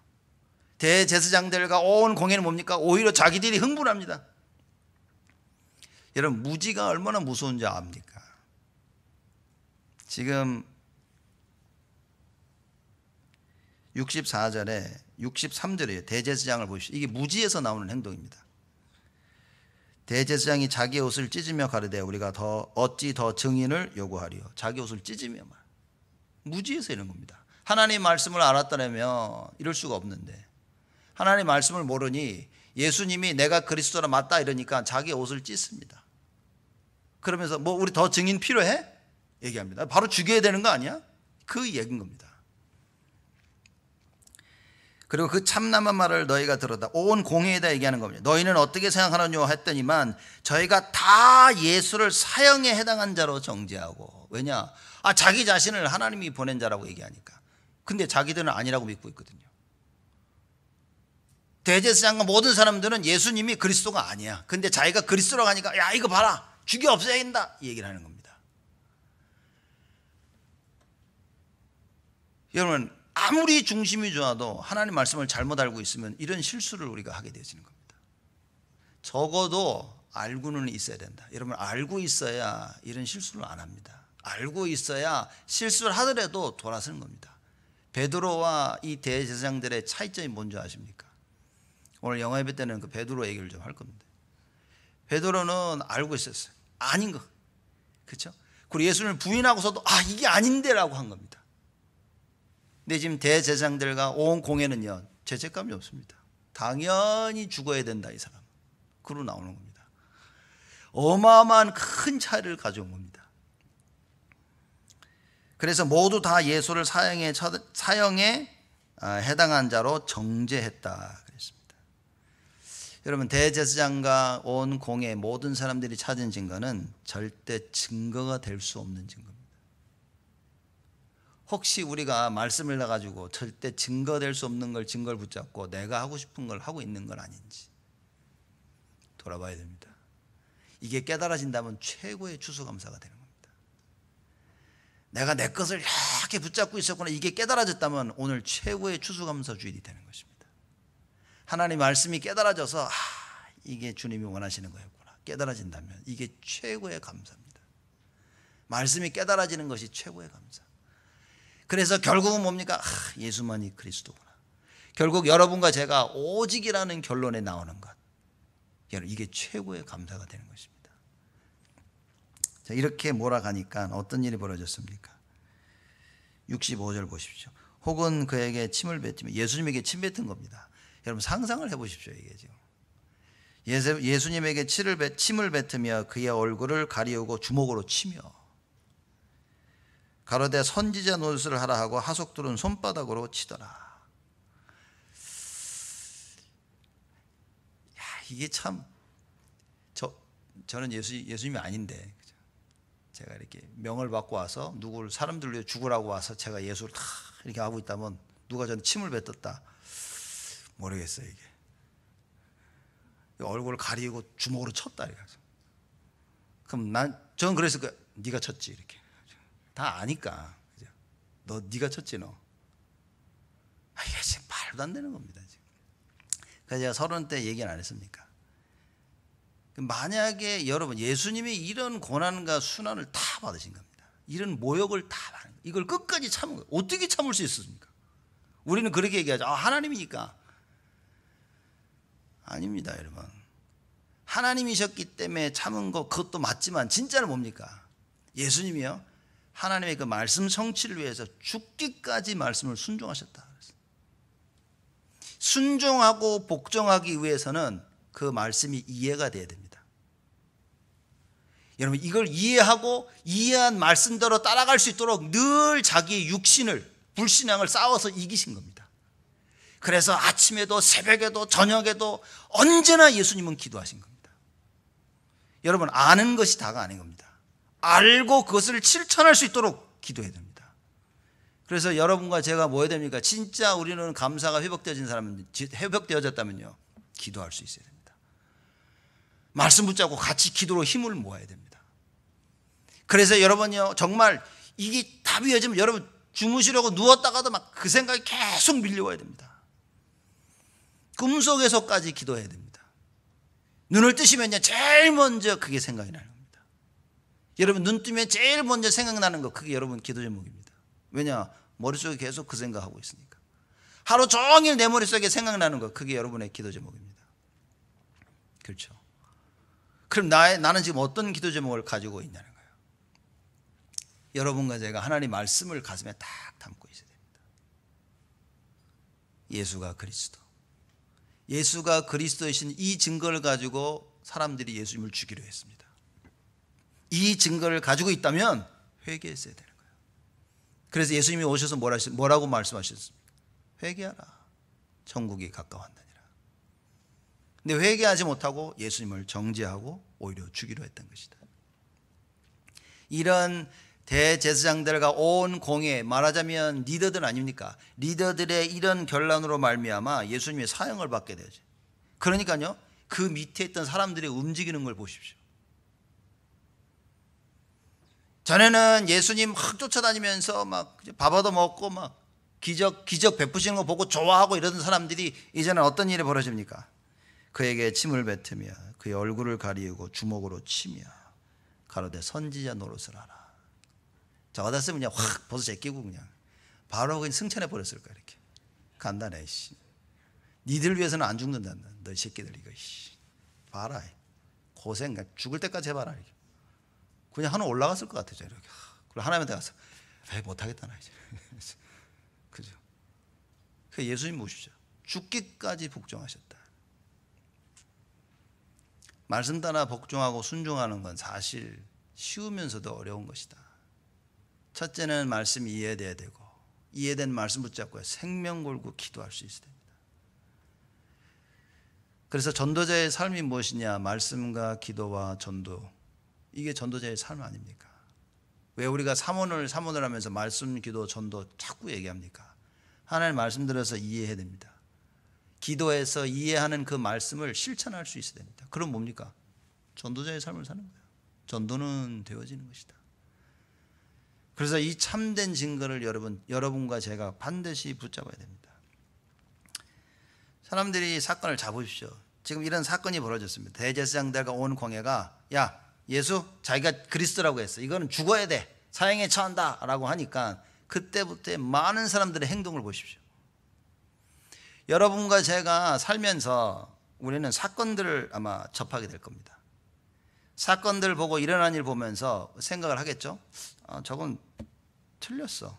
대제사장들과 온 공회는 뭡니까? 오히려 자기들이 흥분합니다. 여러분, 무지가 얼마나 무서운지 압니까? 지금 64절에 63절에 대제사장을 보십시오. 이게 무지에서 나오는 행동입니다. 대제사장이 자기 옷을 찢으며 가르되 우리가 어찌 더 증인을 요구하리요. 자기 옷을 찢으며 말. 무지에서 이런 겁니다. 하나님 말씀을 알았다면 이럴 수가 없는데 하나님 말씀을 모르니 예수님이 내가 그리스도라 맞다 이러니까 자기 옷을 찢습니다. 그러면서 뭐 우리 더 증인 필요해? 얘기합니다. 바로 죽여야 되는 거 아니야? 그 얘기인 겁니다. 그리고 그 참남한 말을 너희가 들었다. 온 공회에다 얘기하는 겁니다. 너희는 어떻게 생각하느냐 했더니만 저희가 다 예수를 사형에 해당한 자로 정죄하고. 왜냐? 자기 자신을 하나님이 보낸 자라고 얘기하니까. 근데 자기들은 아니라고 믿고 있거든요. 대제사장과 모든 사람들은 예수님이 그리스도가 아니야. 근데 자기가 그리스도라고 하니까 야 이거 봐라 죽여 없애야 된다 이 얘기를 하는 겁니다. 여러분 아무리 중심이 좋아도 하나님 말씀을 잘못 알고 있으면 이런 실수를 우리가 하게 되어지는 겁니다. 적어도 알고는 있어야 된다. 여러분 알고 있어야 이런 실수를 안 합니다. 알고 있어야 실수를 하더라도 돌아서는 겁니다. 베드로와 이 대제사장들의 차이점이 뭔지 아십니까? 오늘 영화 예배 때는 그 베드로 얘기를 좀 할 겁니다. 베드로는 알고 있었어요. 아닌 거. 그렇죠? 그리고 예수님을 부인하고서도 이게 아닌데라고 한 겁니다. 근데 지금 대제사장들과 온 공회는요 죄책감이 없습니다. 당연히 죽어야 된다 이 사람. 그로 나오는 겁니다. 어마어마한 큰 차이를 가져온 겁니다. 그래서 모두 다 예수를 사형에 해당한 자로 정죄했다 그랬습니다. 여러분 대제사장과 온 공회 모든 사람들이 찾은 증거는 절대 증거가 될 수 없는 증거입니다. 혹시 우리가 말씀을 가지고 절대 증거될 수 없는 걸 증거를 붙잡고 내가 하고 싶은 걸 하고 있는 건 아닌지 돌아봐야 됩니다. 이게 깨달아진다면 최고의 추수감사가 되는 겁니다. 내가 내 것을 이렇게 붙잡고 있었구나 이게 깨달아졌다면 오늘 최고의 추수감사 주일이 되는 것입니다. 하나님 말씀이 깨달아져서 이게 주님이 원하시는 거였구나 깨달아진다면 이게 최고의 감사입니다. 말씀이 깨달아지는 것이 최고의 감사. 그래서 결국은 뭡니까? 예수만이 그리스도구나. 결국 여러분과 제가 오직이라는 결론에 나오는 것. 여러분 이게 최고의 감사가 되는 것입니다. 자, 이렇게 몰아가니까 어떤 일이 벌어졌습니까? 65절 보십시오. 혹은 그에게 침을 뱉으며 예수님에게 침 뱉은 겁니다. 여러분 상상을 해보십시오. 이게 지금 예수님에게 침을 뱉으며 그의 얼굴을 가리우고 주먹으로 치며 가로되 선지자 노릇을 하라 하고 하속들은 손바닥으로 치더라. 이게 참 저는 예수님이 아닌데 제가 이렇게 명을 받고 와서 누구를 사람들 위해 죽으라고 와서 제가 예수를 다 이렇게 하고 있다면 누가 저는 침을 뱉었다 모르겠어요. 이게 얼굴을 가리고 주먹으로 쳤다 이렇게. 그럼 저는 그래서 네가 쳤지 이렇게 다 아니까 그죠? 네가 쳤지 너. 이게 지금 말도 안 되는 겁니다 지금. 그래서 제가 서론 때 얘기는 안 했습니까? 만약에 여러분 예수님이 이런 고난과 순환을 다 받으신 겁니다. 이런 모욕을 다 받은 거예요. 이걸 끝까지 참은 거예요. 어떻게 참을 수 있습니까? 우리는 그렇게 얘기하죠. 하나님이니까. 아닙니다, 여러분. 하나님이셨기 때문에 참은 거 그것도 맞지만 진짜는 뭡니까? 예수님이요, 하나님의 그 말씀 성취를 위해서 죽기까지 말씀을 순종하셨다. 순종하고 복종하기 위해서는 그 말씀이 이해가 돼야 됩니다. 여러분, 이걸 이해하고 이해한 말씀대로 따라갈 수 있도록 늘 자기의 육신을, 불신앙을 싸워서 이기신 겁니다. 그래서 아침에도 새벽에도 저녁에도 언제나 예수님은 기도하신 겁니다. 여러분, 아는 것이 다가 아닌 겁니다. 알고 그것을 실천할 수 있도록 기도해야 됩니다. 그래서 여러분과 제가 뭐 해야 됩니까? 진짜 우리는 감사가 회복되어졌다면요, 기도할 수 있어야 됩니다. 말씀 붙잡고 같이 기도로 힘을 모아야 됩니다. 그래서 여러분요, 정말 이게 답이어지면 여러분 주무시려고 누웠다가도 막 그 생각이 계속 밀려와야 됩니다. 꿈속에서까지 기도해야 됩니다. 눈을 뜨시면요, 제일 먼저 그게 생각이 나는 겁니다. 여러분, 눈 뜨면 제일 먼저 생각나는 거, 그게 여러분 기도 제목입니다. 왜냐? 머릿속에 계속 그 생각하고 있으니까. 하루 종일 내 머릿속에 생각나는 거, 그게 여러분의 기도 제목입니다. 그렇죠? 그럼 나는 지금 어떤 기도 제목을 가지고 있냐는 거예요. 여러분과 제가 하나님 말씀을 가슴에 딱 담고 있어야 됩니다. 예수가 그리스도, 예수가 그리스도이신 이 증거를 가지고 사람들이 예수님을 죽이려 했습니다. 이 증거를 가지고 있다면 회개했어야 되는 거예요. 그래서 예수님이 오셔서 뭐라고 말씀하셨습니까? 회개하라, 천국이 가까웠느니라. 근데 회개하지 못하고 예수님을 정죄하고 오히려 죽이려 했던 것이다. 이런 대제사장들과 온 공회, 말하자면 리더들 아닙니까? 리더들의 이런 결란으로 말미암아 예수님의 사형을 받게 되죠. 그러니까요, 그 밑에 있던 사람들이 움직이는 걸 보십시오. 전에는 예수님 막 쫓아다니면서 막 밥 얻어 먹고 막 기적 베푸시는 거 보고 좋아하고 이러던 사람들이 이제는 어떤 일이 벌어집니까? 그에게 침을 뱉으며 그의 얼굴을 가리우고 주먹으로 치며 가로되 선지자 노릇을 하라. 저 같았으면 그냥 확 벗어 제끼고 그냥 바로 그냥 승천해 버렸을 거야. 이렇게 간다네. 니들 위해서는 안 죽는다. 너 새끼들 이거. 봐라, 고생 죽을 때까지 해봐라. 이렇게. 그냥 하늘 올라갔을 것 같아요. 이렇게. 그리고 하나님한테 가서 못하겠다 나 이제. 그죠? 그 예수님 보십시오. 죽기까지 복종하셨다. 말씀 따라 복종하고 순종하는 건 사실 쉬우면서도 어려운 것이다. 첫째는 말씀이 이해돼야 되고, 이해된 말씀 붙잡고 생명 걸고 기도할 수 있어야 됩니다. 그래서 전도자의 삶이 무엇이냐? 말씀과 기도와 전도, 이게 전도자의 삶 아닙니까? 왜 우리가 사모를 하면서 말씀, 기도, 전도 자꾸 얘기합니까? 하나님 말씀 들어서 이해해야 됩니다. 기도해서 이해하는 그 말씀을 실천할 수 있어야 됩니다. 그럼 뭡니까? 전도자의 삶을 사는 거예요. 전도는 되어지는 것이다. 그래서 이 참된 증거를 여러분과 제가 반드시 붙잡아야 됩니다. 사람들이 사건을 잡으십시오. 지금 이런 사건이 벌어졌습니다. 대제사장들과 온 공회가 야, 예수 자기가 그리스도라고 했어. 이거는 죽어야 돼. 사형에 처한다 라고 하니까 그때부터 많은 사람들의 행동을 보십시오. 여러분과 제가 살면서 우리는 사건들을 아마 접하게 될 겁니다. 사건들 보고 일어난 일 보면서 생각을 하겠죠. 저건 틀렸어.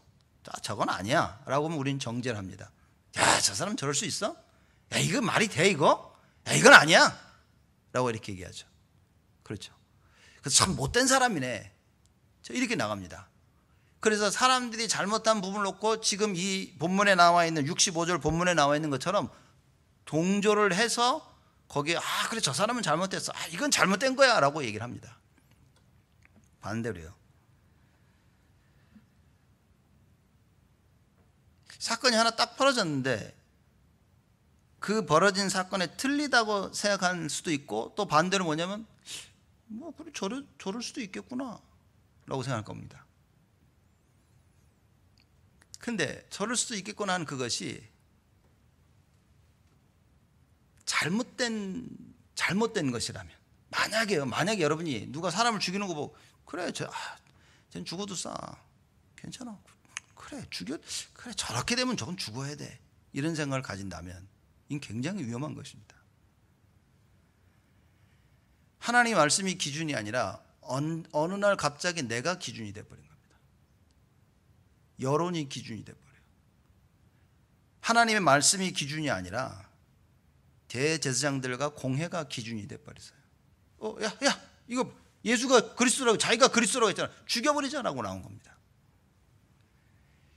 저건 아니야 라고 하면 우리는 정죄를 합니다. 야, 저 사람 저럴 수 있어? 야, 이거 말이 돼 이거? 야, 이건 아니야 라고 이렇게 얘기하죠. 그렇죠. 그래서 참 못된 사람이네, 이렇게 나갑니다. 그래서 사람들이 잘못한 부분을 놓고 지금 이 본문에 나와 있는 65절 본문에 나와 있는 것처럼 동조를 해서 거기에 그래 저 사람은 잘못했어, 이건 잘못된 거야 라고 얘기를 합니다. 반대로요. 사건이 하나 딱 벌어졌는데 그 벌어진 사건에 틀리다고 생각할 수도 있고, 또 반대로 뭐냐면 그래 저럴 수도 있겠구나 라고 생각할 겁니다. 근데 저럴 수도 있겠구나 하는 그것이 잘못된 것이라면, 만약에 여러분이 누가 사람을 죽이는 거 보고 그래 쟤는 죽어도 싸, 괜찮아, 그래 그래 저렇게 되면 저건 죽어야 돼, 이런 생각을 가진다면 이건 굉장히 위험한 것입니다. 하나님의 말씀이 기준이 아니라 어느 날 갑자기 내가 기준이 돼버린 겁니다. 여론이 기준이 돼버려요. 하나님의 말씀이 기준이 아니라 대제사장들과 공회가 기준이 돼버렸어요. 야 이거 예수가 그리스도라고, 자기가 그리스도라고 했잖아, 죽여버리자라고 나온 겁니다.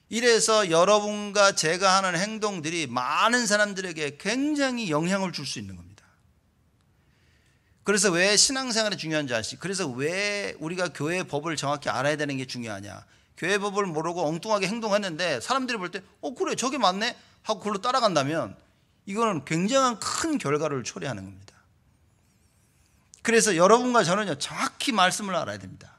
이래서 여러분과 제가 하는 행동들이 많은 사람들에게 굉장히 영향을 줄 수 있는 겁니다. 그래서 왜 신앙생활이 중요한지 아시죠? 그래서 왜 우리가 교회 법을 정확히 알아야 되는 게 중요하냐? 교회 법을 모르고 엉뚱하게 행동했는데 사람들이 볼 때 그래 저게 맞네 하고 그걸로 따라간다면 이거는 굉장한 큰 결과를 초래하는 겁니다. 그래서 여러분과 저는요, 정확히 말씀을 알아야 됩니다.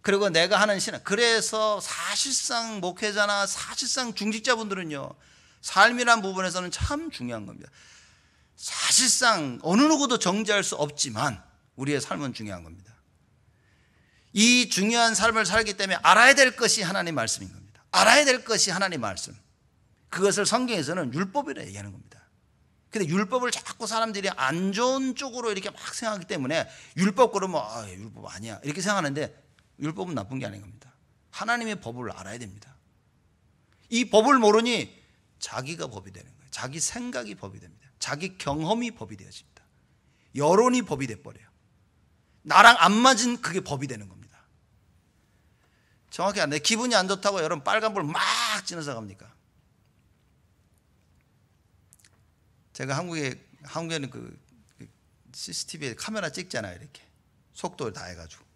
그리고 내가 하는 신앙, 그래서 사실상 목회자나 사실상 중직자분들은요, 삶이란 부분에서는 참 중요한 겁니다. 사실상 어느 누구도 정죄할 수 없지만 우리의 삶은 중요한 겁니다. 이 중요한 삶을 살기 때문에 알아야 될 것이 하나님 말씀인 겁니다. 알아야 될 것이 하나님 말씀. 그것을 성경에서는 율법이라 얘기하는 겁니다. 근데 율법을 자꾸 사람들이 안 좋은 쪽으로 이렇게 막 생각하기 때문에 율법 그러면 율법 아니야 이렇게 생각하는데, 율법은 나쁜 게 아닌 겁니다. 하나님의 법을 알아야 됩니다. 이 법을 모르니 자기가 법이 되는 거예요. 자기 생각이 법이 됩니다. 자기 경험이 법이 되어집니다. 여론이 법이 돼버려요. 나랑 안 맞은 그게 법이 되는 겁니다. 정확히 안 돼. 기분이 안 좋다고 여러분 빨간불 막 지나서 갑니까? 제가 한국에는 그 CCTV에 카메라 찍잖아요. 이렇게 속도를 다 해가지고.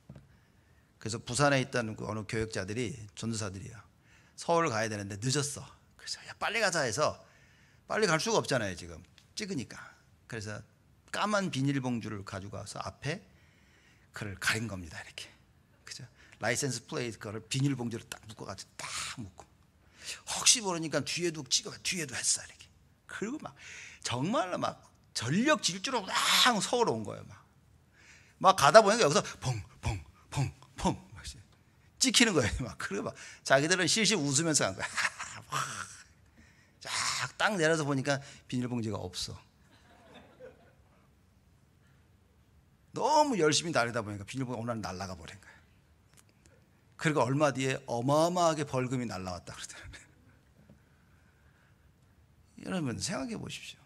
그래서 부산에 있던 그 어느 교역자들이, 전도사들이야, 서울 가야 되는데 늦었어. 그래서 야 빨리 가자 해서, 빨리 갈 수가 없잖아요 지금 찍으니까. 그래서 까만 비닐봉지를 가지고 와서 앞에 그를 가린 겁니다. 이렇게, 그죠? 라이센스 플레이트 거를 비닐봉지로 딱 묶어가지고 딱 묶고, 혹시 모르니까 뒤에도 찍어, 뒤에도 했어 이렇게. 그리고 막 정말로 막 전력 질주로 막 서울 온 거예요. 막 가다 보니까 여기서 퐁퐁퐁퐁 찍히는 거예요. 막 그리고 막 자기들은 실실 웃으면서 간 거야. 딱 내려서 보니까 비닐봉지가 없어. 너무 열심히 달리다 보니까 비닐봉지 오늘 날아가 버린 거예요. 그리고 얼마 뒤에 어마어마하게 벌금이 날아왔다 그러더라고요. 여러분 생각해 보십시오.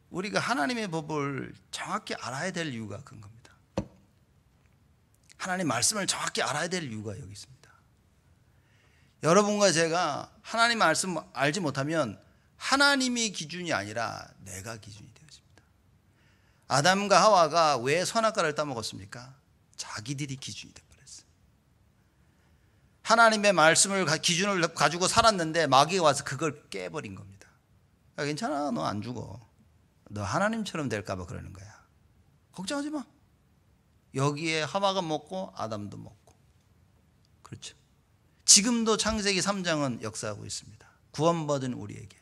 우리가 하나님의 법을 정확히 알아야 될 이유가 그런 겁니다. 하나님 말씀을 정확히 알아야 될 이유가 여기 있습니다. 여러분과 제가 하나님 말씀 알지 못하면 하나님이 기준이 아니라 내가 기준이 되어집니다. 아담과 하와가 왜 선악과를 따먹었습니까? 자기들이 기준이 되어버렸어요. 하나님의 말씀을 기준을 가지고 살았는데 마귀가 와서 그걸 깨버린 겁니다. 야, 괜찮아, 너 안 죽어. 너 하나님처럼 될까 봐 그러는 거야. 걱정하지 마. 여기에 하와가 먹고 아담도 먹고. 그렇죠. 지금도 창세기 3장은 역사하고 있습니다. 구원받은 우리에게.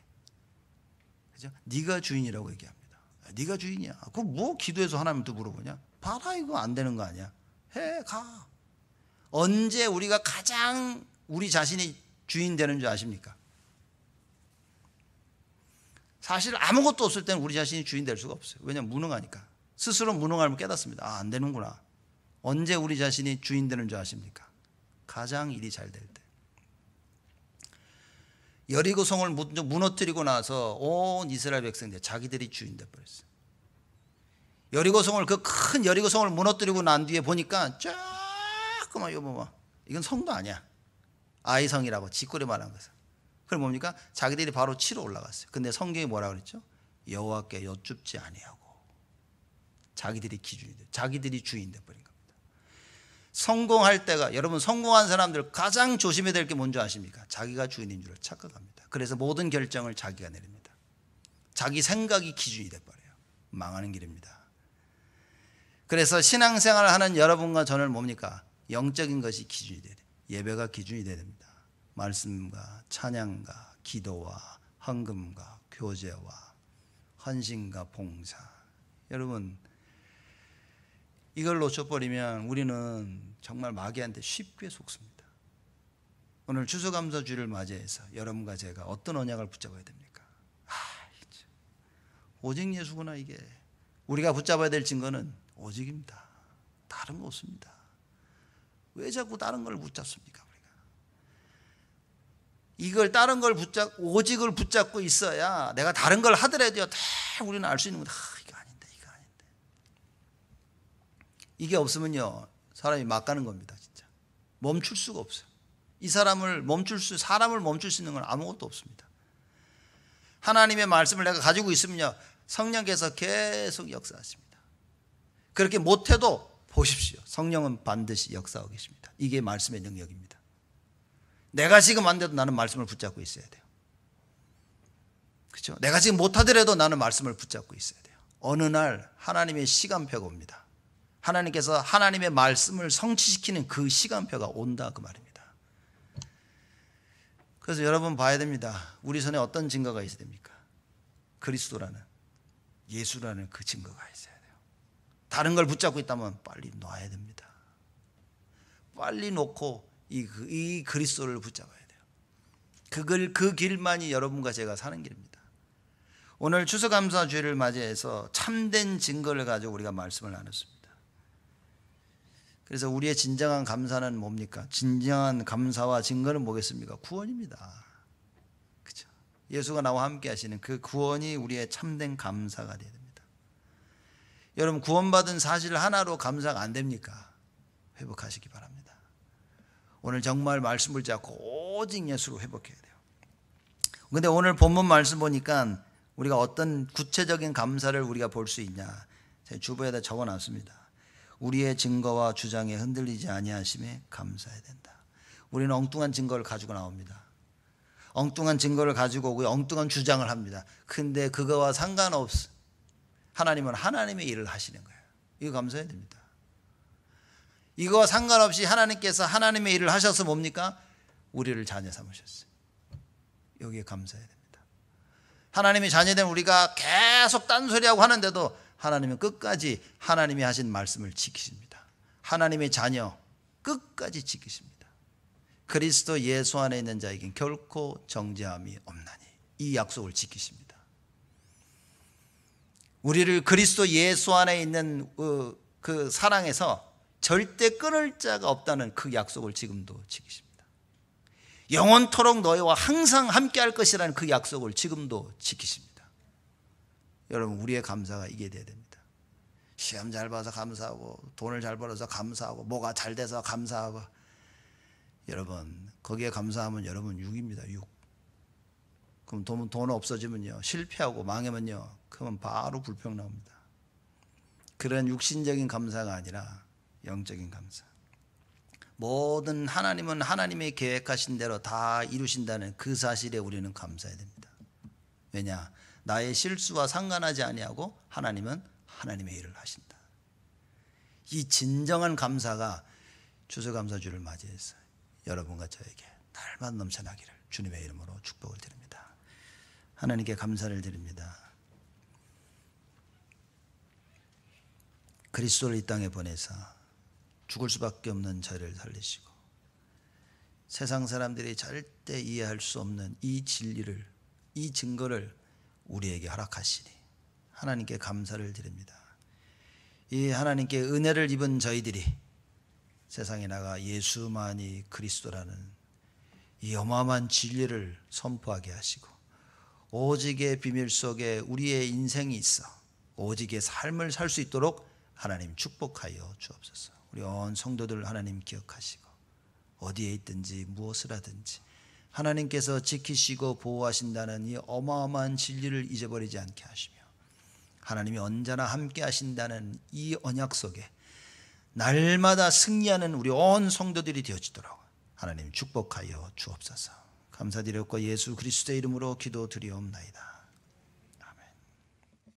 그죠? 네가 주인이라고 얘기합니다. 네가 주인이야. 그럼 뭐 기도해서 하나님한테 물어보냐? 봐라, 이거 안 되는 거 아니야? 해, 가. 언제 우리가 가장 우리 자신이 주인 되는 줄 아십니까? 사실 아무것도 없을 때는 우리 자신이 주인 될 수가 없어요. 왜냐하면 무능하니까. 스스로 무능함을 깨닫습니다. 안 되는구나. 언제 우리 자신이 주인 되는 줄 아십니까? 가장 일이 잘 될 때. 여리고성을 무너뜨리고 나서 온 이스라엘 백성들 자기들이 주인 돼버렸어요. 여리고성을, 그 큰 여리고성을 무너뜨리고 난 뒤에 보니까 조그만 이건 성도 아니야. 아이성이라고 짓거리 말한 거죠. 그럼 뭡니까? 자기들이 바로 치러 올라갔어요. 근데 성경이 뭐라 그랬죠? 여호와께 여쭙지 아니하고. 자기들이 기준이 돼, 자기들이 주인 돼 버린 겁니다. 성공할 때가, 여러분 성공한 사람들 가장 조심해야 될 게 뭔지 아십니까? 자기가 주인인 줄 착각합니다. 그래서 모든 결정을 자기가 내립니다. 자기 생각이 기준이 돼 버려요. 망하는 길입니다. 그래서 신앙생활을 하는 여러분과 저는 뭡니까? 영적인 것이 기준이 돼야 돼요. 예배가 기준이 돼야 됩니다. 말씀과 찬양과 기도와 헌금과 교제와 헌신과 봉사. 여러분 이걸 놓쳐버리면 우리는 정말 마귀한테 쉽게 속습니다. 오늘 추수감사주를 맞이해서 여러분과 제가 어떤 언약을 붙잡아야 됩니까? 오직 예수구나. 이게 우리가 붙잡아야 될 증거는 오직입니다. 다른 거 없습니다. 왜 자꾸 다른 걸 붙잡습니까? 우리가 이걸 다른 걸 오직을 붙잡고 있어야 내가 다른 걸 하더라도 다 우리는 알 수 있는 거다. 이거 아닌데, 이거 아닌데. 이게 없으면요 사람이 막 가는 겁니다. 진짜 멈출 수가 없어요. 사람을 멈출 수 있는 건 아무것도 없습니다. 하나님의 말씀을 내가 가지고 있으면요 성령께서 계속 역사하십니다. 그렇게 못해도 보십시오. 성령은 반드시 역사하고 계십니다. 이게 말씀의 능력입니다. 내가 지금 안 돼도 나는 말씀을 붙잡고 있어야 돼요. 그렇죠? 내가 지금 못하더라도 나는 말씀을 붙잡고 있어야 돼요. 어느 날 하나님의 시간표가 옵니다. 하나님께서 하나님의 말씀을 성취시키는 그 시간표가 온다 그 말입니다. 그래서 여러분 봐야 됩니다. 우리 손에 어떤 증거가 있어야 됩니까? 그리스도라는, 예수라는 그 증거가 있어야 돼요. 다른 걸 붙잡고 있다면 빨리 놔야 됩니다. 빨리 놓고 이 그리스도를 붙잡아야 돼요. 그 길만이 여러분과 제가 사는 길입니다. 오늘 추수감사주일을 맞이해서 참된 증거를 가지고 우리가 말씀을 나눴습니다. 그래서 우리의 진정한 감사는 뭡니까? 진정한 감사와 증거는 뭐겠습니까? 구원입니다. 그렇죠? 예수가 나와 함께 하시는 그 구원이 우리의 참된 감사가 되어야 됩니다. 여러분 구원받은 사실 하나로 감사가 안 됩니까? 회복하시기 바랍니다. 오늘 정말 말씀을 잡고 오직 예수로 회복해야 돼요. 그런데 오늘 본문 말씀 보니까 우리가 어떤 구체적인 감사를 우리가 볼 수 있냐, 제 주보에다 적어놨습니다. 우리의 증거와 주장에 흔들리지 아니하심에 감사해야 된다. 우리는 엉뚱한 증거를 가지고 나옵니다. 엉뚱한 증거를 가지고 오고 엉뚱한 주장을 합니다. 근데 그거와 상관없어. 하나님은 하나님의 일을 하시는 거예요. 이거 감사해야 됩니다. 이거와 상관없이 하나님께서 하나님의 일을 하셔서 뭡니까? 우리를 자녀 삼으셨어요. 여기에 감사해야 됩니다. 하나님의 자녀된 우리가 계속 딴소리하고 하는데도 하나님은 끝까지 하나님이 하신 말씀을 지키십니다. 하나님의 자녀 끝까지 지키십니다. 그리스도 예수 안에 있는 자에겐 결코 정죄함이 없나니 이 약속을 지키십니다. 우리를 그리스도 예수 안에 있는 그 사랑에서 절대 끊을 자가 없다는 그 약속을 지금도 지키십니다. 영원토록 너희와 항상 함께 할 것이라는 그 약속을 지금도 지키십니다. 여러분 우리의 감사가 이게 돼야 됩니다. 시험 잘 봐서 감사하고 돈을 잘 벌어서 감사하고 뭐가 잘 돼서 감사하고, 여러분 거기에 감사하면 여러분 육입니다. 육. 그럼 돈 없어지면요 실패하고 망하면요 그러면 바로 불평 나옵니다. 그런 육신적인 감사가 아니라 영적인 감사. 모든 하나님은 하나님의 계획하신 대로 다 이루신다는 그 사실에 우리는 감사해야 됩니다. 왜냐? 나의 실수와 상관하지 아니하고 하나님은 하나님의 일을 하신다. 이 진정한 감사가 추수감사주를 맞이해서 여러분과 저에게 날마다 넘쳐나기를 주님의 이름으로 축복을 드립니다. 하나님께 감사를 드립니다. 그리스도를 이 땅에 보내사 죽을 수밖에 없는 저를 살리시고 세상 사람들이 절대 이해할 수 없는 이 진리를, 이 증거를 우리에게 허락하시니 하나님께 감사를 드립니다. 이 하나님께 은혜를 입은 저희들이 세상에 나가 예수만이 그리스도라는 이 어마어마한 진리를 선포하게 하시고 오직의 비밀 속에 우리의 인생이 있어 오직의 삶을 살 수 있도록 하나님 축복하여 주옵소서. 우리 온 성도들 하나님 기억하시고 어디에 있든지 무엇을 하든지 하나님께서 지키시고 보호하신다는 이 어마어마한 진리를 잊어버리지 않게 하시며 하나님이 언제나 함께 하신다는 이 언약 속에 날마다 승리하는 우리 온 성도들이 되어지도록 하나님 축복하여 주옵소서. 감사드렸고 예수 그리스도의 이름으로 기도드리옵나이다.